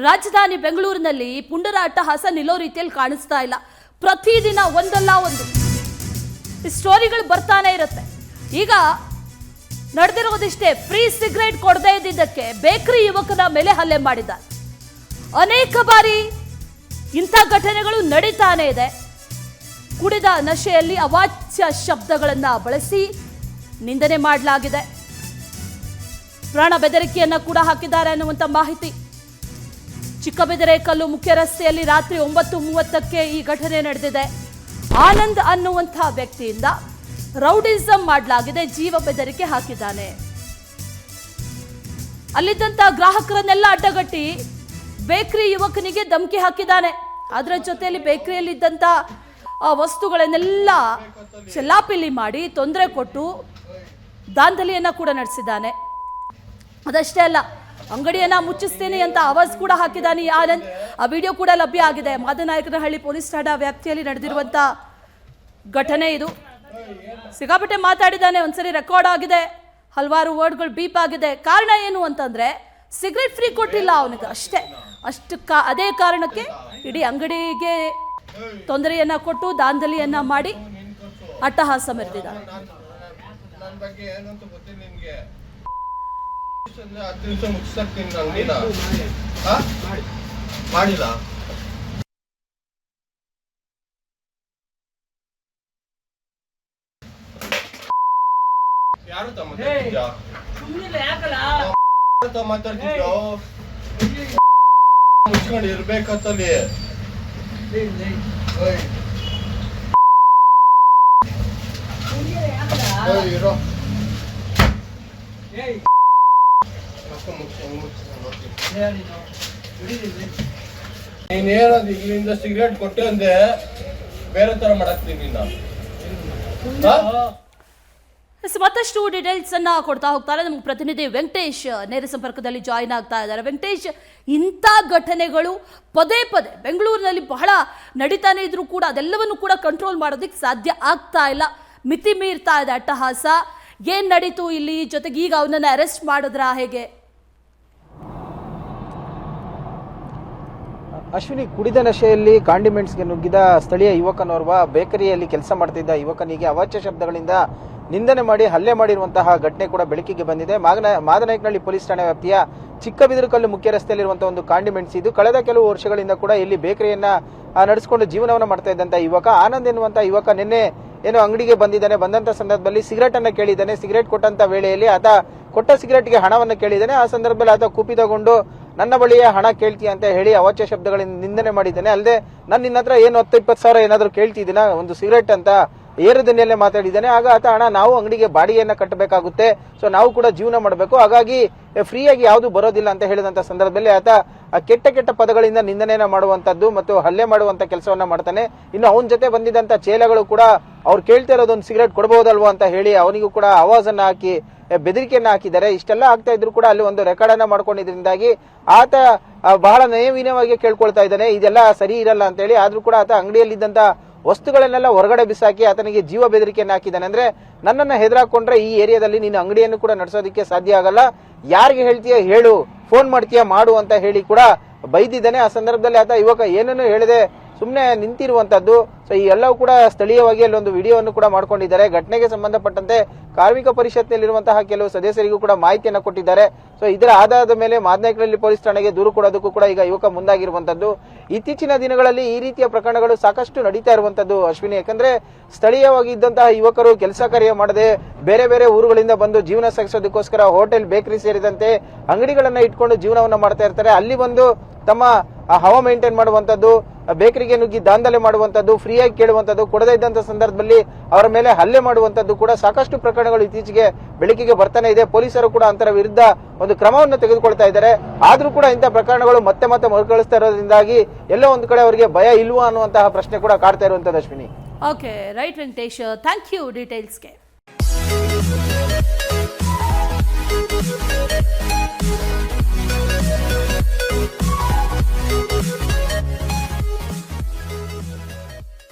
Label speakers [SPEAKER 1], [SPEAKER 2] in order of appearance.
[SPEAKER 1] ರಾಜಧಾನಿ ಬೆಂಗಳೂರಿನಲ್ಲಿ ಪುಂಡರ ಅಟ್ಟಹಾಸ ನಿಲ್ಲೋ ರೀತಿಯಲ್ಲಿ ಕಾಣಿಸ್ತಾ ಇಲ್ಲ. ಪ್ರತಿದಿನ ಒಂದಲ್ಲ ಒಂದು ಸ್ಟೋರಿಗಳು ಬರ್ತಾನೆ ಇರುತ್ತೆ. ಈಗ ನಡೆದಿರೋದಿಷ್ಟೇ, ಫ್ರೀ ಸಿಗರೇಟ್ ಕೊಡದೇ ಇದ್ದಿದ್ದಕ್ಕೆ ಬೇಕರಿ ಯುವಕನ ಮೇಲೆ ಹಲ್ಲೆ ಮಾಡಿದ್ದಾರೆ. ಅನೇಕ ಬಾರಿ ಇಂಥ ಘಟನೆಗಳು ನಡೀತಾನೆ ಇದೆ. ಕುಡಿದ ನಶೆಯಲ್ಲಿ ಅವಾಚ್ಯ ಶಬ್ದಗಳನ್ನ ಬಳಸಿ ನಿಂದನೆ ಮಾಡಲಾಗಿದೆ. ಪ್ರಾಣ ಬೆದರಿಕೆಯನ್ನ ಕೂಡ ಹಾಕಿದ್ದಾರೆ ಅನ್ನುವಂಥ ಮಾಹಿತಿ. ಚಿಕ್ಕಬೆದರೆಕಲ್ಲು ಮುಖ್ಯ ರಸ್ತೆಯಲ್ಲಿ ರಾತ್ರಿ 9:30ಕ್ಕೆ ಈ ಘಟನೆ ನಡೆದಿದೆ. ಆನಂದ್ ಅನ್ನುವಂಥ ವ್ಯಕ್ತಿಯಿಂದ ರೌಡಿಸಂ ಮಾಡಲಾಗಿದೆ, ಜೀವ ಬೆದರಿಕೆ ಹಾಕಿದ್ದಾನೆ. ಅಲ್ಲಿದ್ದಂಥ ಗ್ರಾಹಕರನ್ನೆಲ್ಲ ಅಡ್ಡಗಟ್ಟಿ ಬೇಕರಿ ಯುವಕನಿಗೆ ಧಮಕಿ ಹಾಕಿದ್ದಾನೆ. ಅದರ ಜೊತೆಯಲ್ಲಿ ಬೇಕರಿಯಲ್ಲಿದ್ದಂಥ ವಸ್ತುಗಳನ್ನೆಲ್ಲ ಚೆಲ್ಲಾಪಿಲ್ಲಿ ಮಾಡಿ ತೊಂದರೆ ಕೊಟ್ಟು ದಾಂಧಲಿಯನ್ನ ಕೂಡ ನಡೆಸಿದ್ದಾನೆ. ಅದಷ್ಟೇ ಅಲ್ಲ, ಅಂಗಡಿಯನ್ನ ಮುಚ್ಚಿಸ್ತೀನಿ ಅಂತ ಆವಾಜ್ ಕೂಡ ಹಾಕಿದ್ದಾನೆ ಈ ಆನಂದ್. ಆ ವಿಡಿಯೋ ಕೂಡ ಲಭ್ಯ ಆಗಿದೆ. ಮಾದನಾಯಕನಹಳ್ಳಿ ಪೊಲೀಸ್ ಠಾಣಾ ವ್ಯಾಪ್ತಿಯಲ್ಲಿ ನಡೆದಿರುವಂತ ಘಟನೆ ಇದು. ಸಿಕ್ಕಾಪಟ್ಟೆ ಮಾತಾಡಿದ್ದಾನೆ, ಒಂದ್ಸರಿ ರೆಕಾರ್ಡ್ ಆಗಿದೆ, ಹಲವಾರು ವರ್ಡ್ಗಳು ಬೀಪ್ ಆಗಿದೆ. ಕಾರಣ ಏನು ಅಂತಂದ್ರೆ ಸಿಗರೇಟ್ ಫ್ರೀ ಕೊಟ್ಟಿಲ್ಲ ಅವನಿಗೆ, ಅದೇ ಕಾರಣಕ್ಕೆ ಇಡೀ ಅಂಗಡಿಗೆ ತೊಂದರೆಯನ್ನ ಕೊಟ್ಟು ದಾಂಧಲಿಯನ್ನ ಮಾಡಿ ಅಟ್ಟಹಾಸ ಮೆರೆದಿದ್ದಾನೆ.
[SPEAKER 2] ಮುಚ್ಕೊಂಡು ಇರ್ಬೇಕಂತಲ್ಲಿ ಇರೋ ನೀನೇನದು ಇಲ್ಲಿಂದ ಸಿಗರೇಟ್ ಕೊಟ್ಟೆ ಅಂದೆ ಬೇರೆ ತರ ಮಾಡಾಕ್ತೀನಿ
[SPEAKER 1] ಮತ್ತಷ್ಟು ಡೀಟೇಲ್ಸ್ ಅನ್ನ ಕೊಡ್ತಾ ಹೋಗ್ತಾರೆ ನಮ್ಮ ಪ್ರತಿನಿಧಿ ವೆಂಕಟೇಶ್ ನೇರ ಸಂಪರ್ಕದಲ್ಲಿ ಜಾಯಿನ್ ಆಗ್ತಾ ಇದ್ದಾರೆ. ವೆಂಕಟೇಶ್, ಇಂಥ ಘಟನೆಗಳು ಪದೇ ಪದೇ ಬೆಂಗಳೂರಿನಲ್ಲಿ ಬಹಳ ನಡೀತಾನೆ ಇದ್ರೂ ಕೂಡ ಅದೆಲ್ಲವನ್ನು ಕೂಡ ಕಂಟ್ರೋಲ್ ಮಾಡೋದಕ್ಕೆ ಸಾಧ್ಯ ಆಗ್ತಾ ಇಲ್ಲ, ಮಿತಿ ಮೀರ್ತಾ ಇದೆ ಅಟ್ಟಹಾಸ. ಏನ್ ನಡೀತು ಇಲ್ಲಿ? ಜೊತೆಗೆ ಈಗ ಅವನನ್ನ ಅರೆಸ್ಟ್ ಮಾಡಿದ್ರಾ ಹೇಗೆ?
[SPEAKER 3] ಅಶ್ವಿನಿ, ಕುಡಿದ ನಶೆಯಲ್ಲಿ ಕಾಂಡಿಮೆಂಟ್ಸ್ಗೆ ನುಗ್ಗಿದ ಸ್ಥಳೀಯ ಯುವಕನೋರ್ವ ಬೇಕರಿಯಲ್ಲಿ ಕೆಲಸ ಮಾಡ್ತಿದ್ದ ಯುವಕನಿಗೆ ಅವಾಚ್ಯ ಶಬ್ದಗಳಿಂದ ನಿಂದನೆ ಮಾಡಿ ಹಲ್ಲೆ ಮಾಡಿರುವಂತಹ ಘಟನೆ ಕೂಡ ಬೆಳಕಿಗೆ ಬಂದಿದೆ. ಮಾದನಾಯಕನಹಳ್ಳಿ ಪೊಲೀಸ್ ಠಾಣಾ ವ್ಯಾಪ್ತಿಯ ಚಿಕ್ಕಬಿದರಕಲ್ಲು ಮುಖ್ಯ ರಸ್ತೆಯಲ್ಲಿರುವಂತಹ ಒಂದು ಕಾಂಡಿಮೆಂಟ್ಸ್ ಇದು. ಕಳೆದ ಕೆಲವು ವರ್ಷಗಳಿಂದ ಕೂಡ ಇಲ್ಲಿ ಬೇಕರಿಯನ್ನ ನಡೆಸಿಕೊಂಡು ಜೀವನವನ್ನು ಮಾಡ್ತಾ ಇದ್ದಂತ ಯುವಕ ಆನಂದ್ ಎನ್ನುವಂತ ಯುವಕ ನಿನ್ನೆ ಏನೋ ಅಂಗಡಿಗೆ ಬಂದಿದ್ದಾನೆ. ಬಂದಂತ ಸಂದರ್ಭದಲ್ಲಿ ಸಿಗರೇಟ್ ಅನ್ನ ಕೇಳಿದ್ದಾನೆ. ಸಿಗರೇಟ್ ಕೊಟ್ಟಂತ ವೇಳೆಯಲ್ಲಿ ಆತ ಕೊಟ್ಟ ಸಿಗರೇಟ್ಗೆ ಹಣವನ್ನು ಕೇಳಿದ್ದಾನೆ. ಆ ಸಂದರ್ಭದಲ್ಲಿ ಆತ ಕುಪಿತಗೊಂಡು ನನ್ನ ಬಳಿಯೇ ಹಣ ಕೇಳ್ತೀಯ ಅಂತ ಹೇಳಿ ಅವಾಚ್ಯ ಶಬ್ದಗಳಿಂದ ನಿಂದನೆ ಮಾಡಿದ್ದಾನೆ. ಅಲ್ಲದೆ ನಾನು ನಿನ್ನ ಹತ್ರ ಏನು 10-20 ಸಾವಿರ ಏನಾದ್ರು ಕೇಳ್ತಿದ್ದೀನ ಒಂದು ಸಿಗರೇಟ್ ಅಂತ ಏರುದನ್ನೆಲ್ಲೇ ಮಾತಾಡಿದ್ದಾನೆ. ಆಗ ಆತ ಹಣ ನಾವು ಅಂಗಡಿಗೆ ಬಾಡಿಗೆಯನ್ನ ಕಟ್ಟಬೇಕಾಗುತ್ತೆ, ಸೊ ನಾವು ಕೂಡ ಜೀವನ ಮಾಡಬೇಕು, ಹಾಗಾಗಿ ಫ್ರೀಯಾಗಿ ಯಾವುದು ಬರೋದಿಲ್ಲ ಅಂತ ಹೇಳಿದಂತ ಸಂದರ್ಭದಲ್ಲಿ ಆತ ಕೆಟ್ಟ ಕೆಟ್ಟ ಪದಗಳಿಂದ ನಿಂದನೆಯನ್ನ ಮಾಡುವಂತದ್ದು ಮತ್ತು ಹಲ್ಲೆ ಮಾಡುವಂತ ಕೆಲಸವನ್ನ ಮಾಡ್ತಾನೆ. ಇನ್ನು ಅವನ ಜೊತೆ ಬಂದಿದ್ದಂತ ಚೇಲಗಳು ಕೂಡ ಅವ್ರು ಕೇಳ್ತಾ ಇರೋದೊಂದು ಸಿಗರೇಟ್ ಕೊಡಬಹುದಲ್ವಾ ಅಂತ ಹೇಳಿ ಅವನಿಗೂ ಕೂಡ ಆವಾಜನ್ನ ಹಾಕಿ ಬೆದರಿಕೆಯನ್ನ ಹಾಕಿದ್ದಾರೆ. ಇಷ್ಟೆಲ್ಲ ಆಗ್ತಾ ಇದ್ರು ಕೂಡ ಅಲ್ಲಿ ಒಂದು ರೆಕಾರ್ಡ್ ಅನ್ನ ಮಾಡ್ಕೊಂಡಿದ್ರಿಂದಾಗಿ ಆತ ಬಹಳ ನಯವಿನಯವಾಗಿ ಕೇಳ್ಕೊಳ್ತಾ ಇದ್ದಾನೆ, ಇದೆಲ್ಲ ಸರಿ ಇರಲ್ಲ ಅಂತ ಹೇಳಿ. ಆದ್ರೂ ಕೂಡ ಆತ ಅಂಗಡಿಯಲ್ಲಿದ್ದಂತ ವಸ್ತುಗಳನ್ನೆಲ್ಲ ಹೊರಗಡೆ ಬಿಸಾಕಿ ಆತನಿಗೆ ಜೀವ ಬೆದರಿಕೆಯನ್ನು ಹಾಕಿದ್ದಾನೆ. ಅಂದ್ರೆ ನನ್ನನ್ನ ಹೆದರಾಕೊಂಡ್ರೆ ಈ ಏರಿಯಾದಲ್ಲಿ ನೀನು ಅಂಗಡಿಯನ್ನು ಕೂಡ ನಡೆಸೋದಕ್ಕೆ ಸಾಧ್ಯ ಆಗಲ್ಲ, ಯಾರಿಗೆ ಹೇಳ್ತೀಯ ಹೇಳು, ಫೋನ್ ಮಾಡ್ತೀಯ ಮಾಡು ಅಂತ ಹೇಳಿ ಕೂಡ ಬೈದಿದ್ದಾನೆ. ಆ ಸಂದರ್ಭದಲ್ಲಿ ಆತ ಯುವಕ ಏನನ್ನು ಹೇಳದೆ ಸುಮ್ಮನೆ ನಿಂತಿರುವಂತದ್ದು. ಸೊ ಈ ಎಲ್ಲವೂ ಕೂಡ ಸ್ಥಳೀಯವಾಗಿ ಅಲ್ಲೊಂದು ವಿಡಿಯೋವನ್ನು ಕೂಡ ಮಾಡ್ಕೊಂಡಿದ್ದಾರೆ. ಘಟನೆಗೆ ಸಂಬಂಧಪಟ್ಟಂತೆ ಕಾರ್ಮಿಕ ಪರಿಷತ್ನಲ್ಲಿರುವಂತಹ ಕೆಲವು ಸದಸ್ಯರಿಗೂ ಕೂಡ ಮಾಹಿತಿಯನ್ನು ಕೊಟ್ಟಿದ್ದಾರೆ. ಸೊ ಇದರ ಆಧಾರದ ಮೇಲೆ ಮಾದನಾಯಕನಹಳ್ಳಿ ಪೊಲೀಸ್ ಠಾಣೆಗೆ ದೂರು ಕೊಡೋದಕ್ಕೂ ಕೂಡ ಈಗ ಯುವಕ ಮುಂದಾಗಿರುವಂತದ್ದು. ಇತ್ತೀಚಿನ ದಿನಗಳಲ್ಲಿ ಈ ರೀತಿಯ ಪ್ರಕರಣಗಳು ಸಾಕಷ್ಟು ನಡೀತಾ ಇರುವಂತದ್ದು ಅಶ್ವಿನಿ. ಯಾಕಂದ್ರೆ ಸ್ಥಳೀಯವಾಗಿ ಇದ್ದಂತಹ ಯುವಕರು ಕೆಲಸ ಕಾರ್ಯ ಮಾಡದೆ ಬೇರೆ ಬೇರೆ ಊರುಗಳಿಂದ ಬಂದು ಜೀವನ ಸಾಗಿಸೋದಕ್ಕೋಸ್ಕರ ಹೋಟೆಲ್, ಬೇಕರಿ ಸೇರಿದಂತೆ ಅಂಗಡಿಗಳನ್ನ ಇಟ್ಕೊಂಡು ಜೀವನವನ್ನ ಮಾಡ್ತಾ ಇರ್ತಾರೆ. ಅಲ್ಲಿ ಬಂದು ತಮ್ಮ ಹವ ಮೇಂಟೈನ್ ಮಾಡುವಂತದ್ದು, ಬೇಕರಿಗೆ ನುಗ್ಗಿ ದಾಂಧಲೆ ಮಾಡುವಂತದ್ದು, ಫ್ರೀಯಾಗಿ ಕೇಳುವಂತದ್ದು, ಕೊಡದೇ ಇದ್ದಂತ ಸಂದರ್ಭದಲ್ಲಿ ಅವರ ಮೇಲೆ ಹಲ್ಲೆ ಮಾಡುವಂತದ್ದು ಕೂಡ ಸಾಕಷ್ಟು ಪ್ರಕರಣಗಳು ಇತ್ತೀಚೆಗೆ ಬೆಳಕಿಗೆ ಬರ್ತಾನೆ ಇದೆ. ಪೊಲೀಸರು ಕೂಡ ಅಂತರ ವಿರುದ್ಧ ಒಂದು ಕ್ರಮವನ್ನು ತೆಗೆದುಕೊಳ್ತಾ ಇದ್ದಾರೆ. ಆದ್ರೂ ಕೂಡ ಇಂಥ ಪ್ರಕರಣಗಳು ಮತ್ತೆ ಮತ್ತೆ ಮರುಕಳಿಸ್ತಾ ಇರೋದ್ರಿಂದಾಗಿ ಎಲ್ಲೋ ಒಂದು ಕಡೆ ಅವರಿಗೆ ಭಯ ಇಲ್ವಾ ಅನ್ನುವಂತಹ ಪ್ರಶ್ನೆ ಕೂಡ ಕಾಡ್ತಾ ಇರುವಂತದ್ದು Ashwini.
[SPEAKER 1] Okay, right Venkatesh, thank you ಡೀಟೇಲ್ಸ್ಗೆ.